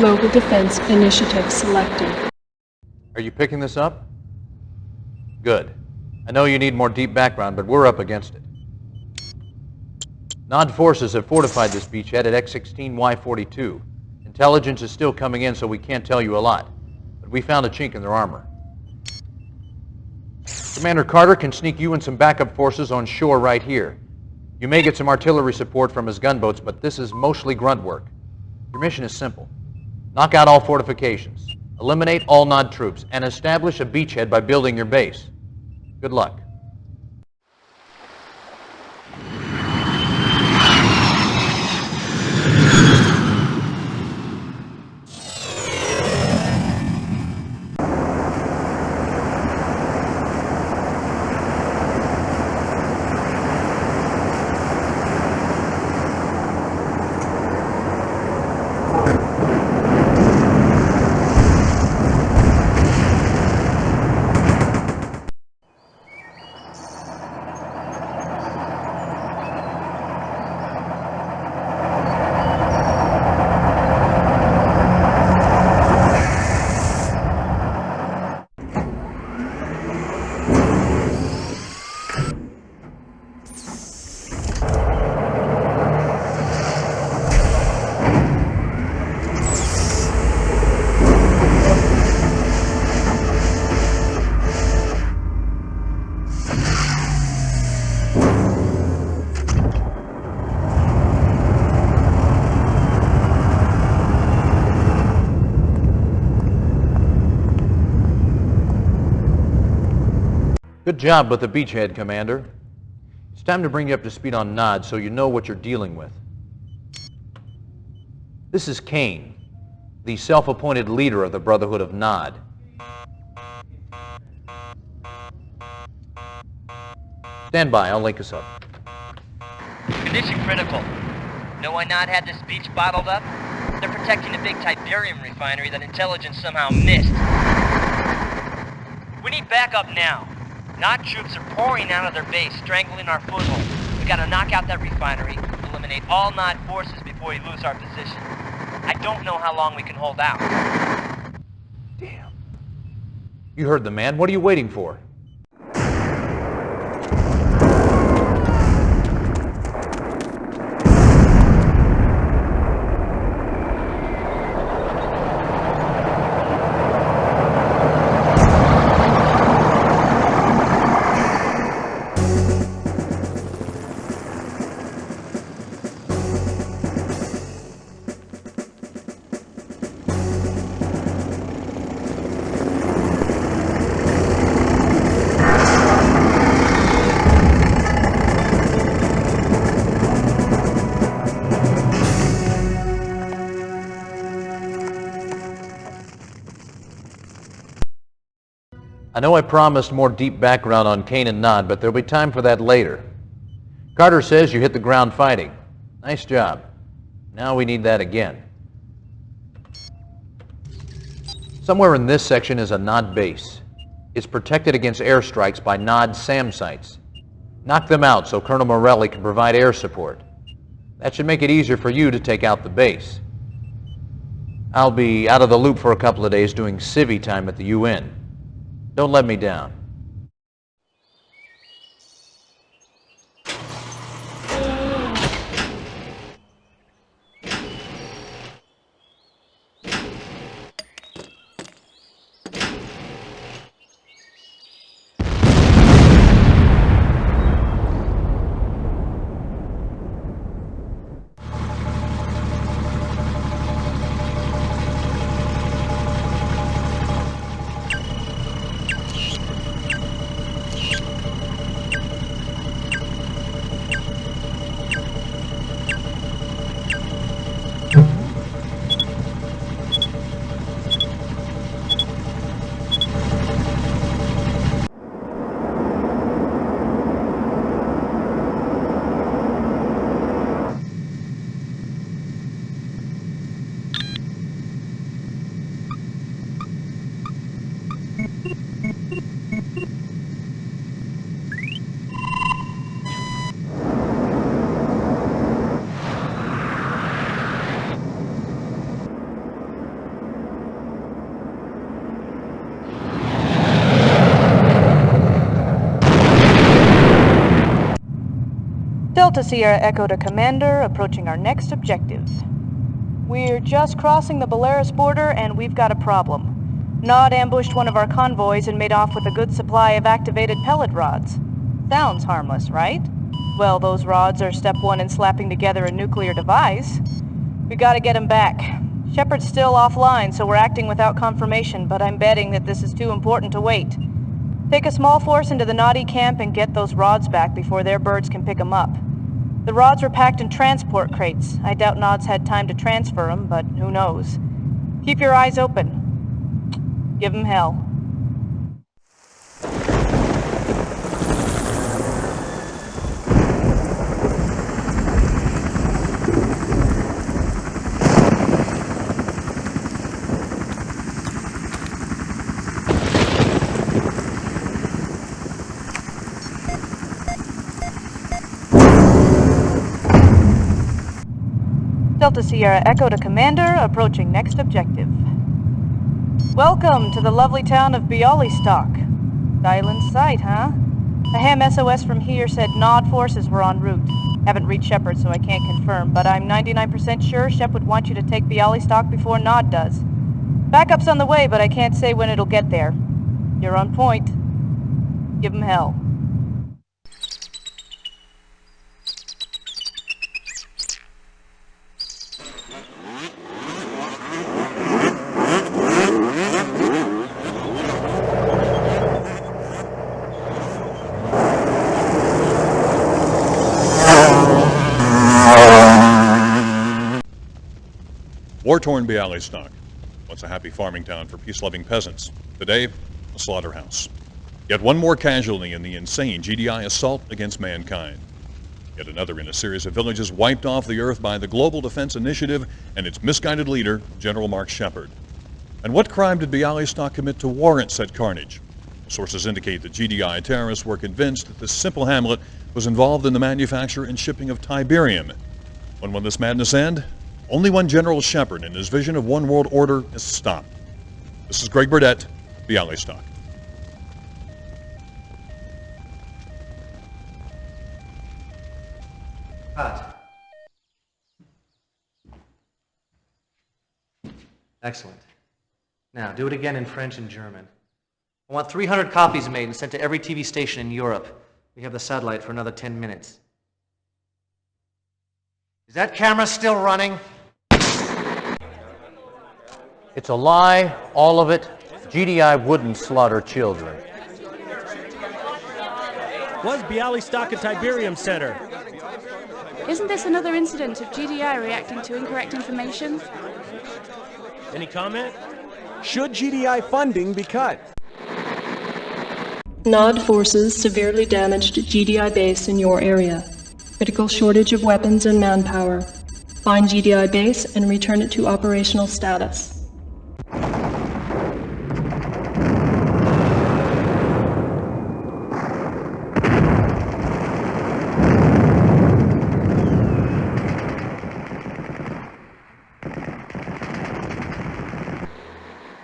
Local Defense Initiative selected. Are you picking this up? Good. I know you need more deep background, but we're up against it. Nod forces have fortified this beachhead at X-16Y42. Intelligence is still coming in, so we can't tell you a lot. But we found a chink in their armor. Commander Carter can sneak you and some backup forces on shore right here. You may get some artillery support from his gunboats, but this is mostly grunt work. Your mission is simple. Knock out all fortifications, eliminate all Nod troops, and establish a beachhead by building your base. Good luck. Good job with the beachhead, Commander. It's time to bring you up to speed on Nod so you know what you're dealing with. This is Kane, the self-appointed leader of the Brotherhood of Nod. Stand by, I'll link us up. Condition critical. Know why Nod had this beach bottled up? They're protecting a big Tiberium refinery that intelligence somehow missed. We need backup now. Nod troops are pouring out of their base, strangling our foothold. We gotta knock out that refinery, eliminate all Nod forces before we lose our position. I don't know how long we can hold out. Damn. You heard the man. What are you waiting for? I know I promised more deep background on Kane and Nod, but there'll be time for that later. Carter says you hit the ground fighting. Nice job. Now we need that again. Somewhere in this section is a Nod base. It's protected against airstrikes by Nod SAM sites. Knock them out so Colonel Morelli can provide air support. That should make it easier for you to take out the base. I'll be out of the loop for a couple of days doing civvy time at the UN. Don't let me down. Delta Sierra Echo to Commander, approaching our next objective. We're just crossing the Belarus border and we've got a problem. Nod ambushed one of our convoys and made off with a good supply of activated pellet rods. Sounds harmless, right? Well, those rods are step one in slapping together a nuclear device. We gotta get him back. Shepard's still offline, so we're acting without confirmation, but I'm betting that this is too important to wait. Take a small force into the Noddy camp and get those rods back before their birds can pick them up. The rods were packed in transport crates. I doubt Nod's had time to transfer them, but who knows. Keep your eyes open. Give 'em hell. Delta Sierra Echo to Commander, approaching next objective. Welcome to the lovely town of Bialystok. Island sight, huh? A ham SOS from here said Nod forces were en route. Haven't reached Shepard, so I can't confirm, but I'm 99% sure Shep would want you to take Bialystok before Nod does. Backup's on the way, but I can't say when it'll get there. You're on point. Give 'em hell. War-torn Bialystok, once a happy farming town for peace-loving peasants. Today, a slaughterhouse. Yet one more casualty in the insane GDI assault against mankind. Yet another in a series of villages wiped off the earth by the Global Defense Initiative and its misguided leader, General Mark Shepard. And what crime did Bialystok commit to warrant said carnage? Sources indicate that GDI terrorists were convinced that this simple hamlet was involved in the manufacture and shipping of Tiberium. When will this madness end? Only when General Shepard and his vision of one world order is stopped. This is Greg Burdett, Bialystok. Cut. Excellent. Now, do it again in French and German. I want 300 copies made and sent to every TV station in Europe. We have the satellite for another 10 minutes. Is that camera still running? It's a lie, all of it. GDI wouldn't slaughter children. Was Bialystok a Tiberium Center? Isn't this another incident of GDI reacting to incorrect information? Any comment? Should GDI funding be cut? Nod forces severely damaged GDI base in your area. Critical shortage of weapons and manpower. Find GDI base and return it to operational status.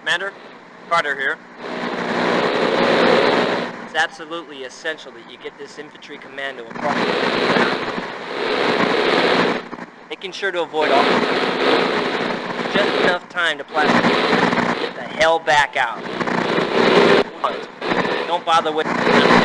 Commander, Carter here. It's absolutely essential that you get this infantry commando across the town. Making sure to avoid all just enough time to plastic and get the hell back out. Don't bother with anything.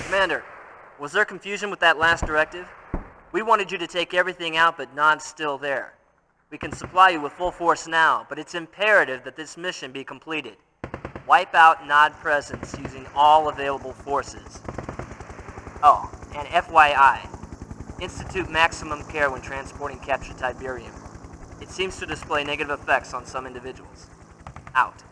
Commander, was there confusion with that last directive? We wanted you to take everything out, but Nod's still there. We can supply you with full force now, but it's imperative that this mission be completed. Wipe out Nod presence using all available forces. Oh, and FYI, institute maximum care when transporting captured Tiberium. It seems to display negative effects on some individuals. Out.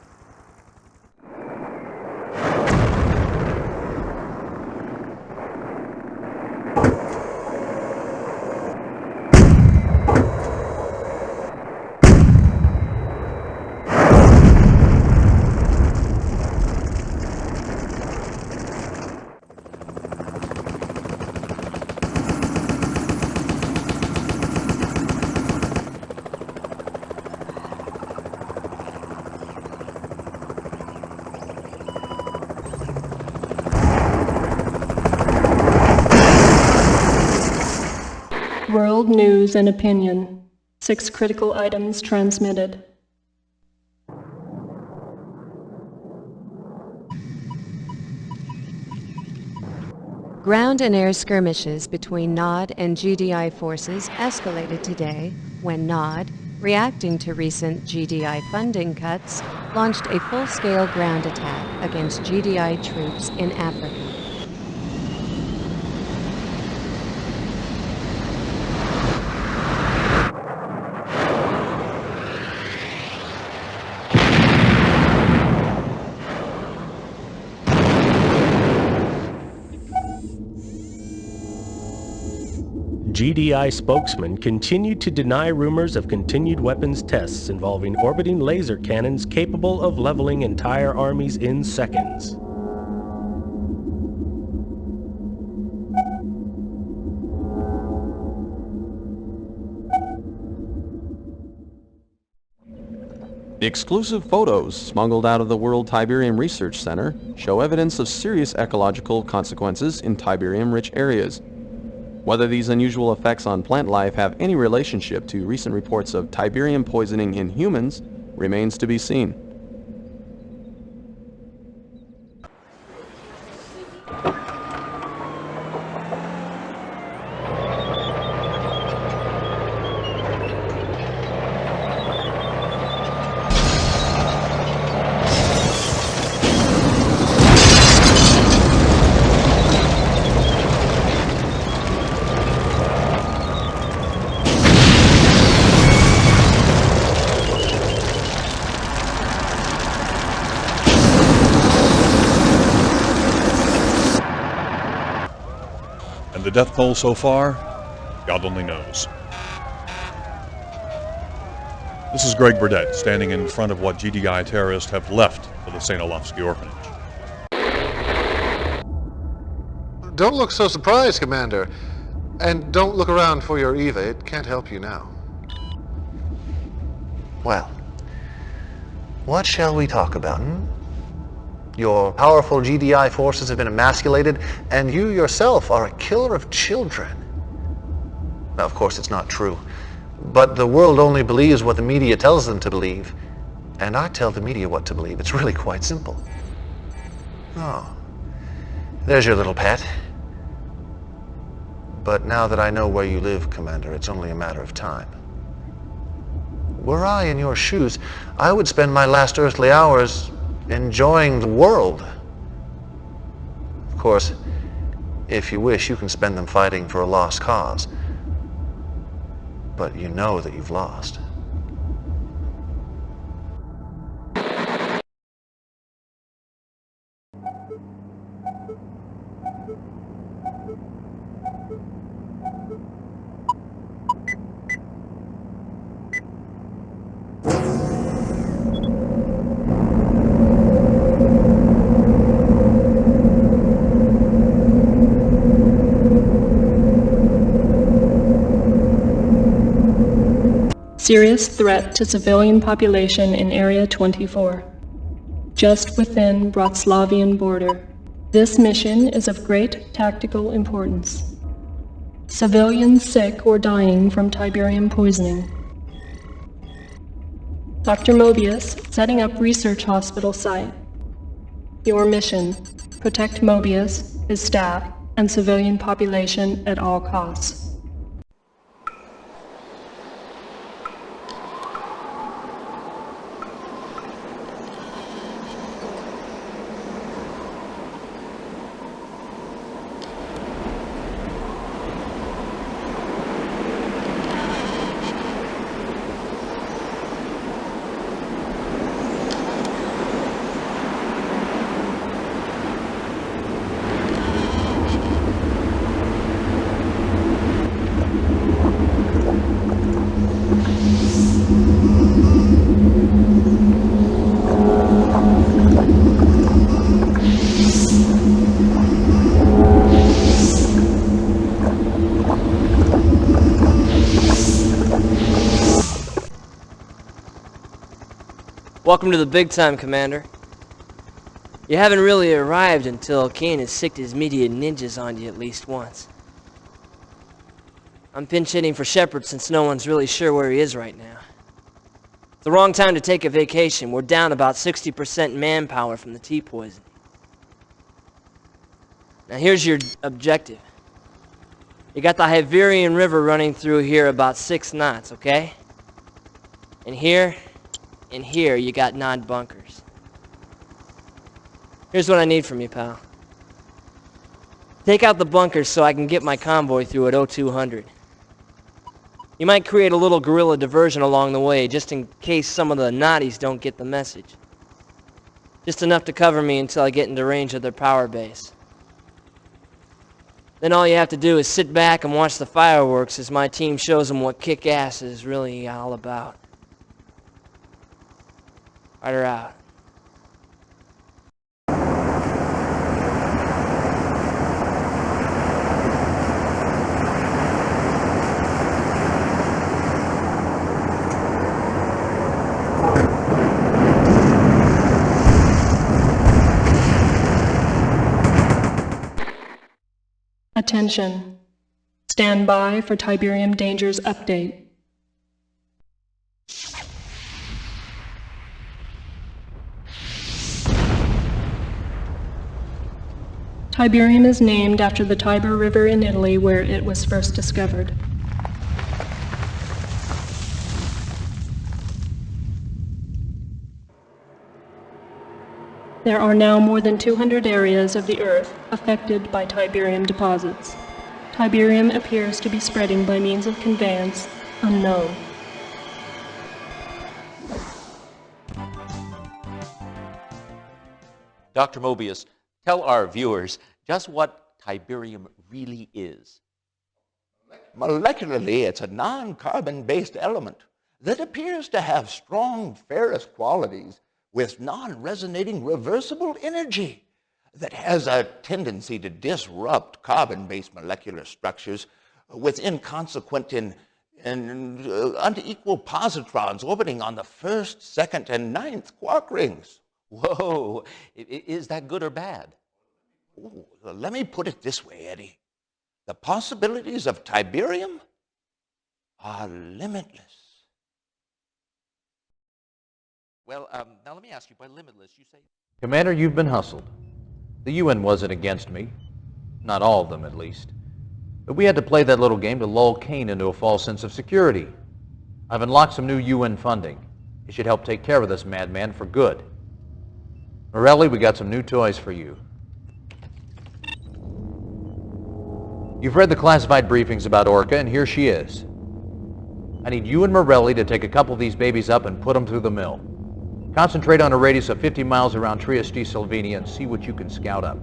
news, and opinion. 6 critical items transmitted. Ground and air skirmishes between NOD and GDI forces escalated today when NOD, reacting to recent GDI funding cuts, launched a full-scale ground attack against GDI troops in Africa. GDI spokesman continued to deny rumors of continued weapons tests involving orbiting laser cannons capable of leveling entire armies in seconds. The exclusive photos smuggled out of the World Tiberium Research Center show evidence of serious ecological consequences in tiberium-rich areas. Whether these unusual effects on plant life have any relationship to recent reports of tiberium poisoning in humans remains to be seen. And the death toll so far, God only knows. This is Greg Burdett, standing in front of what GDI terrorists have left for the St. Olafsky orphanage. Don't look so surprised, Commander. And don't look around for your Eva. It can't help you now. Well, what shall we talk about, Your powerful GDI forces have been emasculated, and you yourself are a killer of children. Now, of course, it's not true. But the world only believes what the media tells them to believe. And I tell the media what to believe. It's really quite simple. Oh, there's your little pet. But now that I know where you live, Commander, it's only a matter of time. Were I in your shoes, I would spend my last earthly hours enjoying the world. Of course, if you wish, you can spend them fighting for a lost cause. But you know that you've lost. Serious threat to civilian population in Area 24, just within Bratislavian border. This mission is of great tactical importance. Civilians sick or dying from tiberium poisoning. Dr. Mobius, setting up research hospital site. Your mission, protect Mobius, his staff, and civilian population at all costs. Welcome to the big time, Commander. You haven't really arrived until Kane has sicked his media ninjas on you at least once. I'm pinch hitting for Shepard since no one's really sure where he is right now. It's the wrong time to take a vacation. We're down about 60% manpower from the T-poison. Now here's your objective. You got the Hyverian River running through here about 6 knots, okay? And here you got Nod bunkers. Here's what I need from you, pal. Take out the bunkers so I can get my convoy through at 0200. You might create a little guerrilla diversion along the way, just in case some of the Noddies don't get the message. Just enough to cover me until I get into range of their power base. Then all you have to do is sit back and watch the fireworks as my team shows them what kick-ass is really all about. Rider out. Attention. Stand by for Tiberium Dangers update. Tiberium is named after the Tiber River in Italy where it was first discovered. There are now more than 200 areas of the Earth affected by Tiberium deposits. Tiberium appears to be spreading by means of conveyance unknown. Dr. Mobius, tell our viewers just what Tiberium really is. Molecularly, it's a non-carbon-based element that appears to have strong ferrous qualities with non-resonating reversible energy that has a tendency to disrupt carbon-based molecular structures with inconsequent and unequal positrons orbiting on the first, second, and ninth quark rings. Whoa, is that good or bad? Ooh, let me put it this way, Eddie. The possibilities of Tiberium are limitless. Well, now let me ask you, by limitless, you say... Commander, you've been hustled. The UN wasn't against me. Not all of them, at least. But we had to play that little game to lull Kane into a false sense of security. I've unlocked some new UN funding. It should help take care of this madman for good. Morelli, we got some new toys for you. You've read the classified briefings about Orca, and here she is. I need you and Morelli to take a couple of these babies up and put them through the mill. Concentrate on a radius of 50 miles around Trieste, Slovenia, and see what you can scout up.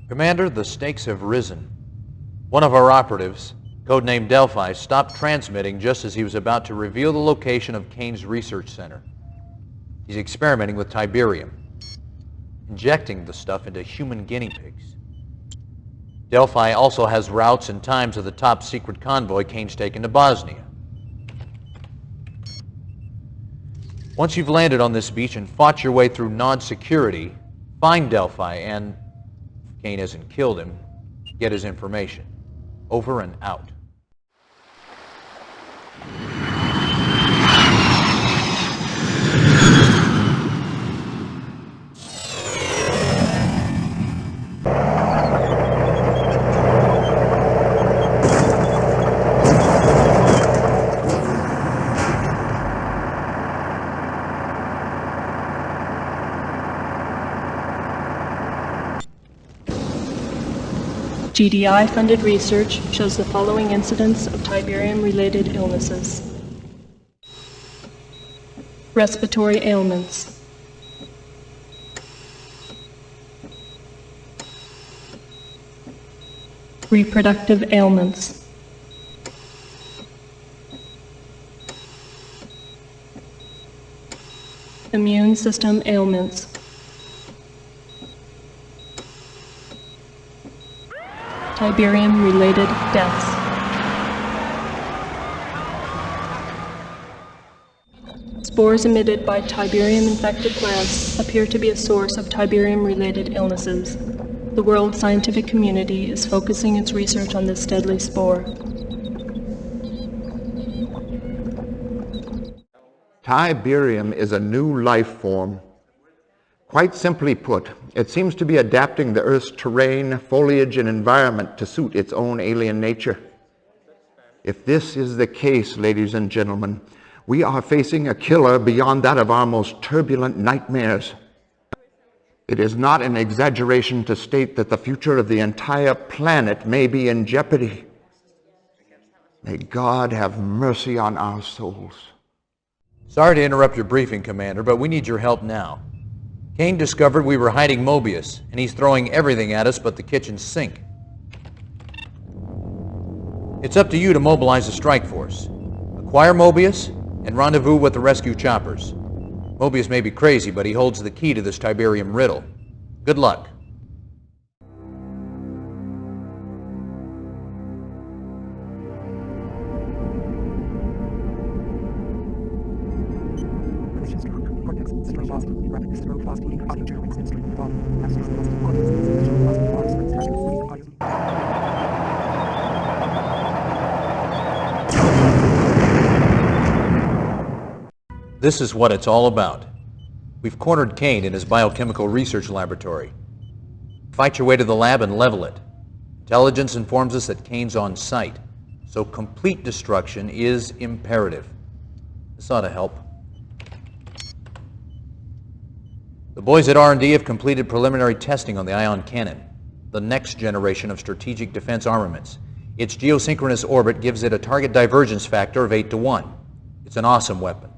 Commander, the stakes have risen. One of our operatives, codenamed Delphi, stopped transmitting just as he was about to reveal the location of Kane's research center. He's experimenting with Tiberium, injecting the stuff into human guinea pigs. Delphi also has routes and times of the top secret convoy Kane's taken to Bosnia. Once you've landed on this beach and fought your way through Nod security, find Delphi and, if Kane hasn't killed him, get his information. Over and out. GDI-funded research shows the following incidents of Tiberium-related illnesses. Respiratory ailments. Reproductive ailments. Immune system ailments. Tiberium-related deaths. Spores emitted by Tiberium-infected plants appear to be a source of Tiberium-related illnesses. The world scientific community is focusing its research on this deadly spore. Tiberium is a new life form. Quite simply put, it seems to be adapting the Earth's terrain, foliage, and environment to suit its own alien nature. If this is the case, ladies and gentlemen, we are facing a killer beyond that of our most turbulent nightmares. It is not an exaggeration to state that the future of the entire planet may be in jeopardy. May God have mercy on our souls. Sorry to interrupt your briefing, Commander, but we need your help now. Kane discovered we were hiding Mobius, and he's throwing everything at us but the kitchen sink. It's up to you to mobilize the strike force. Acquire Mobius, and rendezvous with the rescue choppers. Mobius may be crazy, but he holds the key to this Tiberium riddle. Good luck. This is what it's all about. We've cornered Kane in his biochemical research laboratory. Fight your way to the lab and level it. Intelligence informs us that Kane's on site, so complete destruction is imperative. This ought to help. The boys at R&D have completed preliminary testing on the ion cannon, the next generation of strategic defense armaments. Its geosynchronous orbit gives it a target divergence factor of 8-to-1. It's an awesome weapon,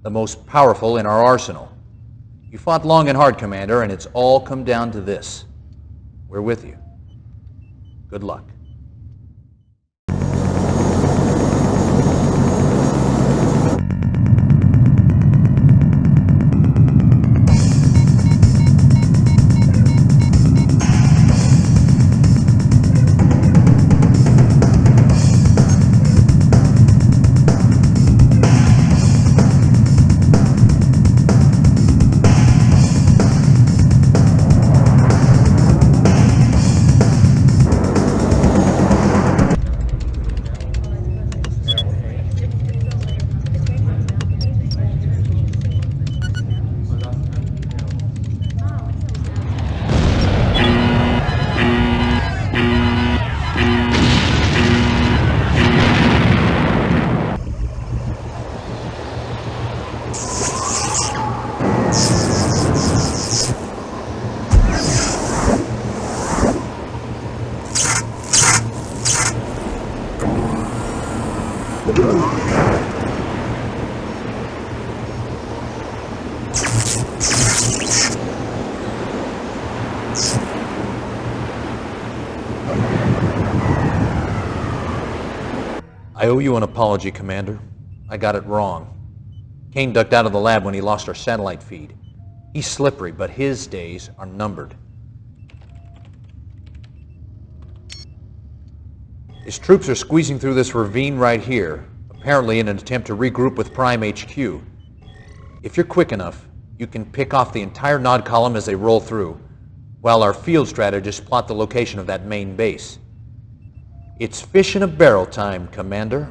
the most powerful in our arsenal. You fought long and hard, Commander, and it's all come down to this. We're with you. Good luck. I owe you an apology, Commander. I got it wrong. Kane ducked out of the lab when he lost our satellite feed. He's slippery, but his days are numbered. His troops are squeezing through this ravine right here, apparently in an attempt to regroup with Prime HQ. If you're quick enough, you can pick off the entire Nod column as they roll through, while our field strategists plot the location of that main base. It's fish in a barrel time, Commander.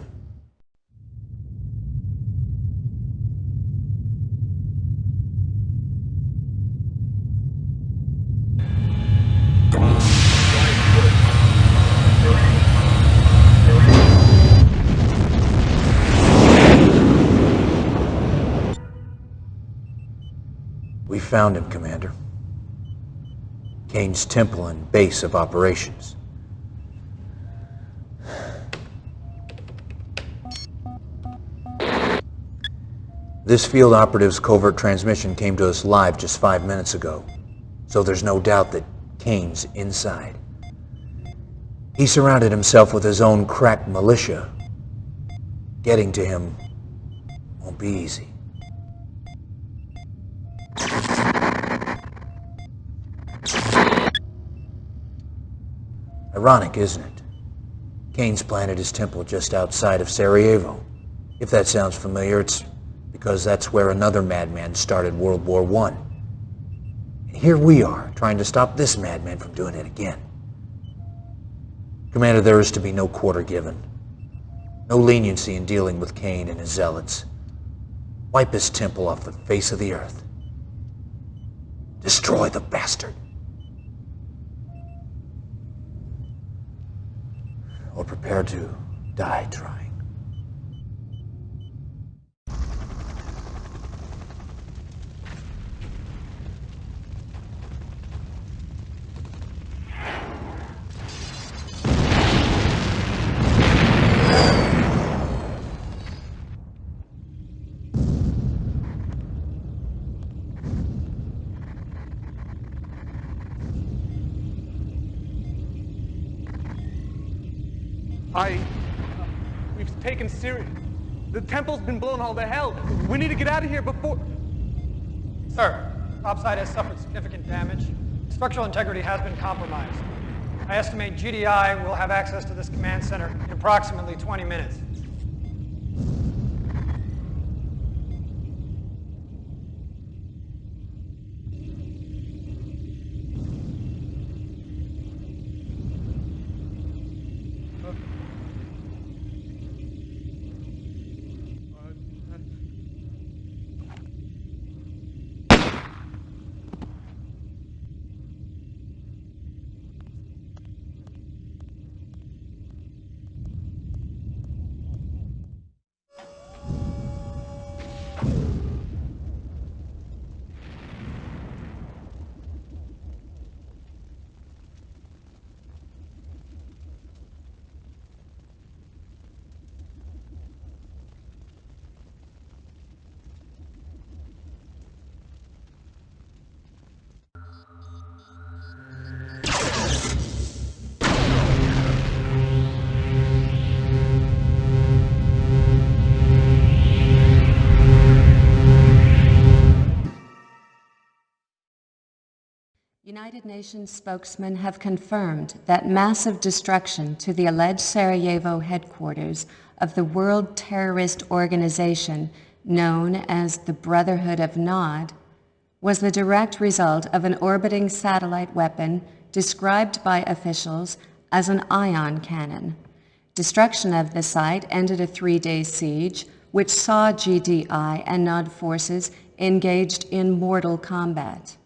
We found him, Commander. Kane's temple and base of operations. This field operative's covert transmission came to us live just 5 minutes ago, so there's no doubt that Kane's inside. He surrounded himself with his own crack militia. Getting to him won't be easy. Ironic, isn't it? Kane's planted his temple just outside of Sarajevo. If that sounds familiar, it's because that's where another madman started World War I. And here we are, trying to stop this madman from doing it again. Commander, there is to be no quarter given. No leniency in dealing with Kane and his zealots. Wipe his temple off the face of the earth. Destroy the bastard. Or prepare to die trying. We've taken serious. The temple's been blown all to hell. We need to get out of here before... Sir, topside has suffered significant damage. Structural integrity has been compromised. I estimate GDI will have access to this command center in approximately 20 minutes. United Nations spokesmen have confirmed that massive destruction to the alleged Sarajevo headquarters of the world terrorist organization known as the Brotherhood of Nod was the direct result of an orbiting satellite weapon described by officials as an ion cannon. Destruction of the site ended a 3-day siege, which saw GDI and Nod forces engaged in mortal combat.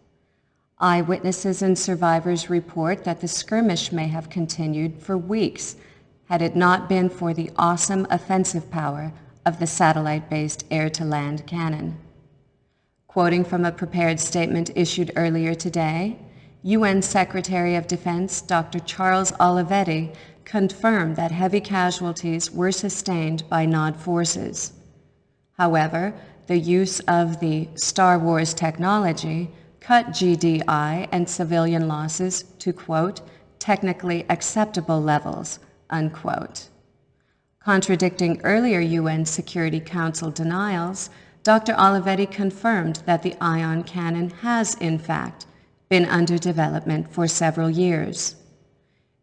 Eyewitnesses and survivors report that the skirmish may have continued for weeks had it not been for the awesome offensive power of the satellite-based air-to-land cannon. Quoting from a prepared statement issued earlier today, UN Secretary of Defense Dr. Charles Olivetti confirmed that heavy casualties were sustained by Nod forces. However, the use of the Star Wars technology cut GDI and civilian losses to, quote, technically acceptable levels, unquote. Contradicting earlier UN Security Council denials, Dr. Olivetti confirmed that the ion cannon has, in fact, been under development for several years.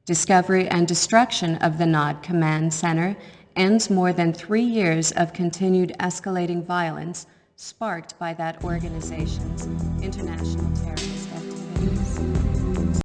Discovery and destruction of the Nod Command Center ends more than 3 years of continued escalating violence sparked by that organization's international terrorist activities.